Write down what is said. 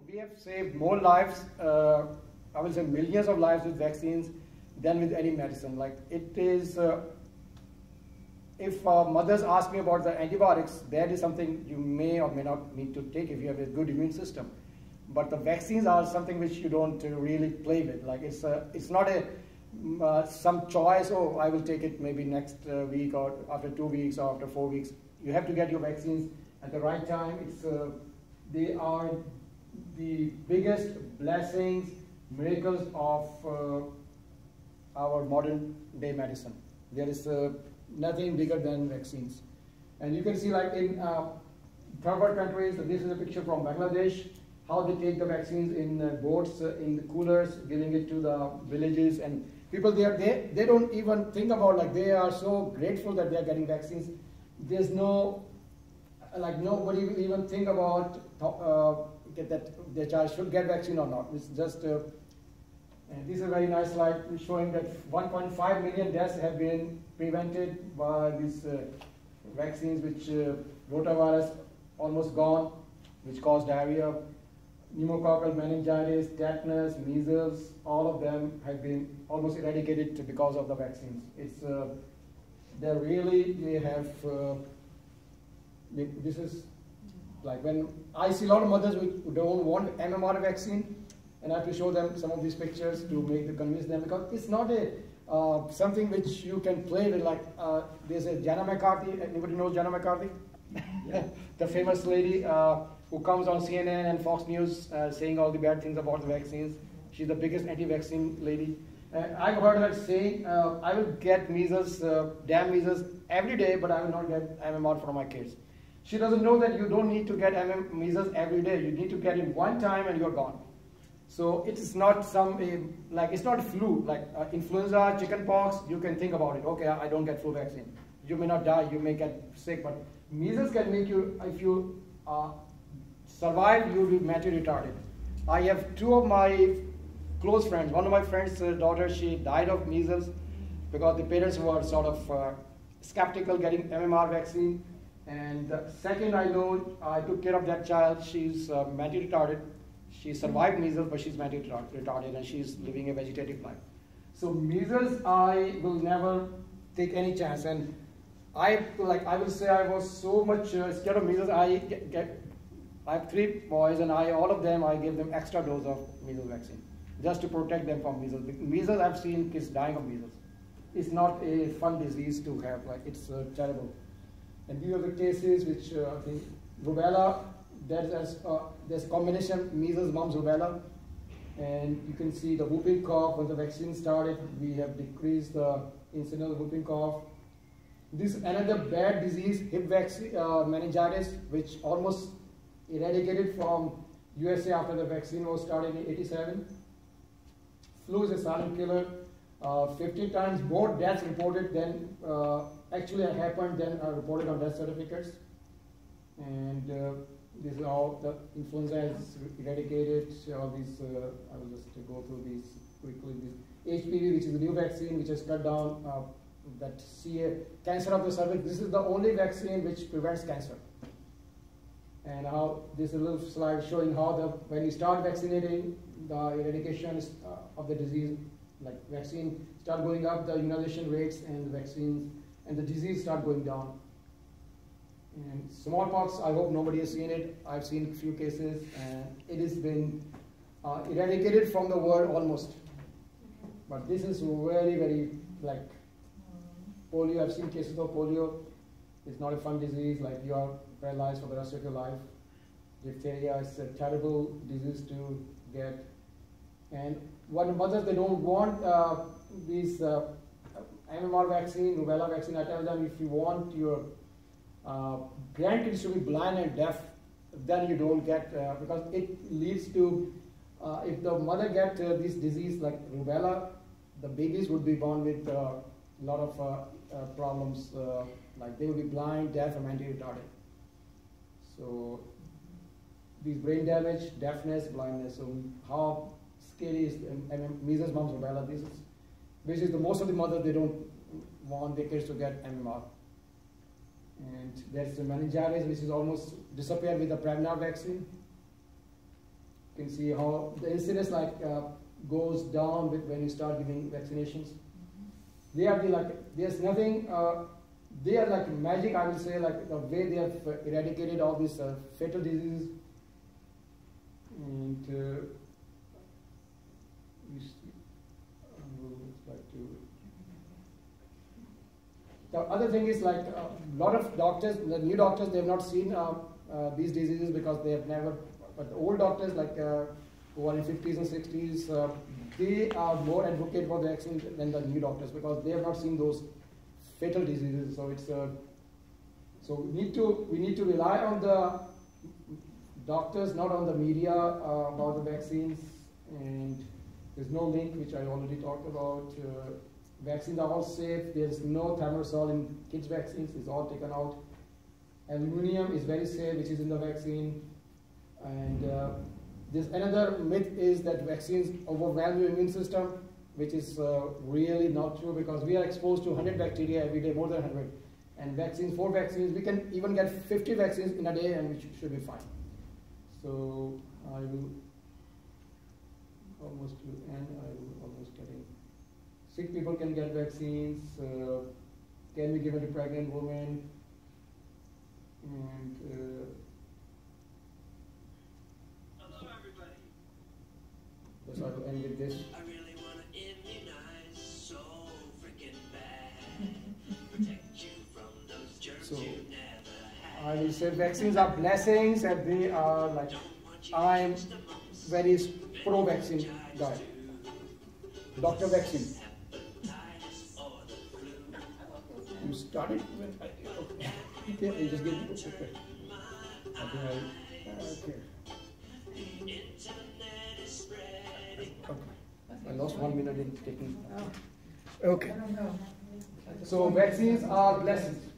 we have saved more lives, I will say millions of lives with vaccines than with any medicine. Like it is, if mothers ask me about the antibiotics, that is something you may or may not need to take if you have a good immune system. But the vaccines are something which you don't really play with. Like it's not a some choice. Oh, I will take it maybe next week or after 2 weeks or after 4 weeks. You have to get your vaccines at the right time. They are the biggest blessings, miracles of our modern day medicine. There is nothing bigger than vaccines. And you can see like in third world countries, this is a picture from Bangladesh, how they take the vaccines in boats, in the coolers, giving it to the villages, and people there, they don't even think about, like, they are so grateful that they are getting vaccines. There's no, like, nobody will even think about that their child should get vaccine or not. It's just, and this is a very nice slide showing that 1.5 million deaths have been prevented by these vaccines, which rotavirus almost gone, which cause diarrhea, pneumococcal meningitis, tetanus, measles, all of them have been almost eradicated because of the vaccines. It's they have, this is like when I see a lot of mothers who don't want MMR vaccine, and I have to show them some of these pictures to convince them, because it's not a something which you can play with. Like there's a Jenna McCarthy. Anybody knows Jenna McCarthy? Yeah. The famous lady who comes on CNN and Fox News saying all the bad things about the vaccines. She's the biggest anti-vaccine lady. I've heard her say, I will get measles, damn measles every day, but I will not get MMR for my kids. She doesn't know that you don't need to get measles every day. You need to get it one time and you're gone. So it is not like it's not flu, like influenza, chicken pox, you can think about it. Okay, I don't get flu vaccine. You may not die, you may get sick, but measles can make you, if you survive, you will be mentally retarded. I have two of my close friends. One of my friend's daughter, she died of measles because the parents were sort of skeptical getting MMR vaccine. And the second I know, I took care of that child. She's mentally retarded. She survived measles, but she's mentally retarded and she's living a vegetative life. So measles, I will never take any chance. And I will say I was so much scared of measles. I have 3 boys, and all of them, I gave them extra dose of measles vaccine just to protect them from measles. Measles, I've seen kids dying of measles. It's not a fun disease to have. Like, it's terrible. And these are the cases which I think rubella. There's a combination measles, mumps, rubella, and you can see the whooping cough. When the vaccine started, we have decreased the incidence of whooping cough. This is another bad disease, hip vaccine, meningitis, which almost eradicated from USA after the vaccine was started in '87. Flu is a silent killer. 15 times more deaths reported than actually happened than are reported on death certificates. And this is how the influenza is eradicated. All these, I will just go through these quickly. This HPV, which is a new vaccine, which has cut down that cancer of the cervix. This is the only vaccine which prevents cancer. And how this is a little slide showing how when you start vaccinating, the eradication of the disease, like vaccine start going up, the immunization rates and the vaccines and the disease start going down. And smallpox, I hope nobody has seen it. I've seen a few cases, and it has been eradicated from the world almost. But this is very, very, like polio. I've seen cases of polio. It's not a fun disease, like you are paralyzed for the rest of your life. Diphtheria is a terrible disease to get. And what mothers, they don't want these MMR vaccine, rubella vaccine. I tell them, if you want your grandkids to be blind and deaf, then you don't get, because it leads to, if the mother gets this disease like rubella, the babies would be born with a lot of problems, like they will be blind, deaf, and mentally retarded. So these brain damage, deafness, blindness. So how scary is measles, mumps, rubella? This is basically most of the mothers, they don't want their kids to get MMR. And there's the meningitis, which is almost disappeared with the Prevnar vaccine. can see how the incidence goes down with when you start giving vaccinations. They are there's nothing. They are like magic, I will say, like the way they have eradicated all these fatal diseases. And the other thing is like a lot of doctors, the new doctors, they have not seen these diseases because they have never. But the old doctors, like who are in 50s and 60s, they are more advocate for the vaccine than the new doctors because they have not seen those fatal diseases. So it's so we need to rely on the doctors, not on the media about the vaccines. And there's no link, which I already talked about. Vaccines are all safe. There's no thimerosal in kids' vaccines. It's all taken out. Aluminum is very safe, which is in the vaccine. And this another myth is that vaccines overwhelm your immune system, which is really not true because we are exposed to 100 bacteria every day, more than 100. And vaccines, 4 vaccines, we can even get 50 vaccines in a day and we should be fine. So I will almost to end. I will almost getting. Sick people can get vaccines. Can be given to pregnant women. And hello, everybody. so I will end with this. I really want to immunize so freaking bad. Protect you from those germs So, you never had. I will say vaccines are blessings and they are like, I'm very pro-vaccine guy. Doctor vaccine. You started when okay, you just give me okay. Okay. I lost 1 minute in taking. Okay. So vaccines are blessings.